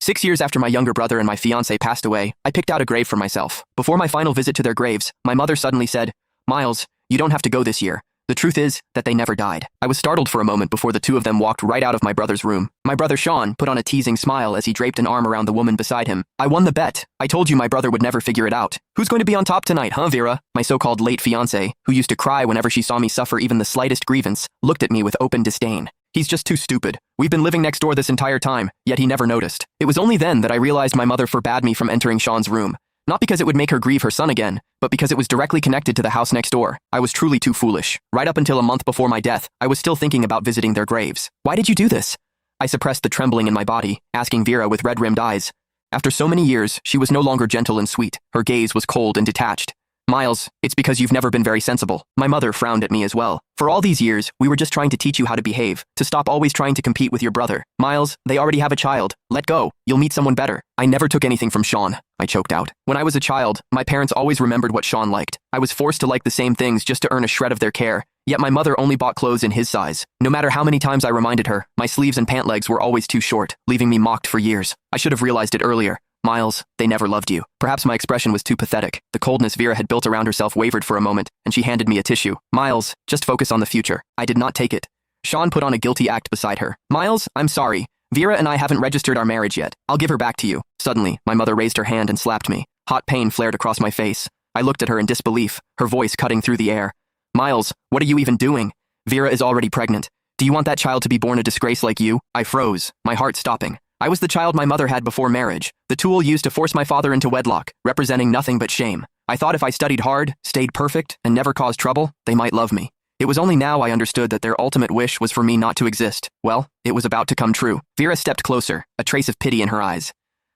6 years after my younger brother and my fiancé passed away, I picked out a grave for myself. Before my final visit to their graves, my mother suddenly said, "Miles, you don't have to go this year. The truth is that they never died." I was startled for a moment before the two of them walked right out of my brother's room. My brother Sean put on a teasing smile as he draped an arm around the woman beside him. "I won the bet. I told you my brother would never figure it out. Who's going to be on top tonight, huh, Vera?" My so-called late fiancé, who used to cry whenever she saw me suffer even the slightest grievance, looked at me with open disdain. "He's just too stupid. We've been living next door this entire time, yet he never noticed." It was only then that I realized my mother forbade me from entering Sean's room. Not because it would make her grieve her son again, but because it was directly connected to the house next door. I was truly too foolish. Right up until a month before my death, I was still thinking about visiting their graves. "Why did you do this?" I suppressed the trembling in my body, asking Vera with red-rimmed eyes. After so many years, she was no longer gentle and sweet. Her gaze was cold and detached. "Miles, it's because you've never been very sensible." My mother frowned at me as well. "For all these years, we were just trying to teach you how to behave, to stop always trying to compete with your brother. Miles, they already have a child. Let go. You'll meet someone better." "I never took anything from Sean," I choked out. "When I was a child, my parents always remembered what Sean liked. I was forced to like the same things just to earn a shred of their care. Yet my mother only bought clothes in his size. No matter how many times I reminded her, my sleeves and pant legs were always too short, leaving me mocked for years. I should have realized it earlier. Miles, they never loved you." Perhaps my expression was too pathetic. The coldness Vera had built around herself wavered for a moment, and she handed me a tissue. "Miles, just focus on the future." I did not take it. Sean put on a guilty act beside her. "Miles, I'm sorry. Vera and I haven't registered our marriage yet. I'll give her back to you." Suddenly, my mother raised her hand and slapped me. Hot pain flared across my face. I looked at her in disbelief, her voice cutting through the air. "Miles, what are you even doing? Vera is already pregnant. Do you want that child to be born a disgrace like you?" I froze, my heart stopping. I was the child my mother had before marriage, the tool used to force my father into wedlock, representing nothing but shame. I thought if I studied hard, stayed perfect, and never caused trouble, they might love me. It was only now I understood that their ultimate wish was for me not to exist. Well, it was about to come true. Vera stepped closer, a trace of pity in her eyes.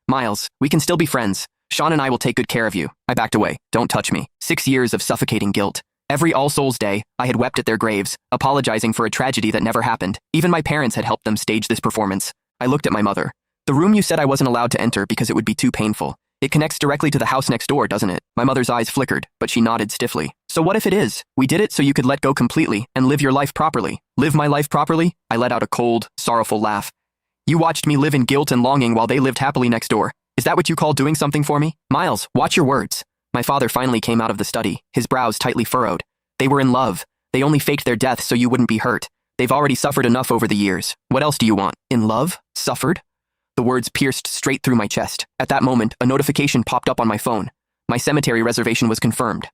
"Miles, we can still be friends. Sean and I will take good care of you." I backed away. "Don't touch me." 6 years of suffocating guilt. Every All Souls Day, I had wept at their graves, apologizing for a tragedy that never happened. Even my parents had helped them stage this performance. I looked at my mother. "The room you said I wasn't allowed to enter because it would be too painful. It connects directly to the house next door, doesn't it?" My mother's eyes flickered, but she nodded stiffly. "So what if it is? We did it so you could let go completely and live your life properly." "Live my life properly?" I let out a cold, sorrowful laugh. "You watched me live in guilt and longing while they lived happily next door. Is that what you call doing something for me?" "Miles, watch your words." My father finally came out of the study, his brows tightly furrowed. "They were in love. They only faked their death so you wouldn't be hurt. They've already suffered enough over the years. What else do you want?" "In love? Suffered?" The words pierced straight through my chest. At that moment, a notification popped up on my phone. My cemetery reservation was confirmed.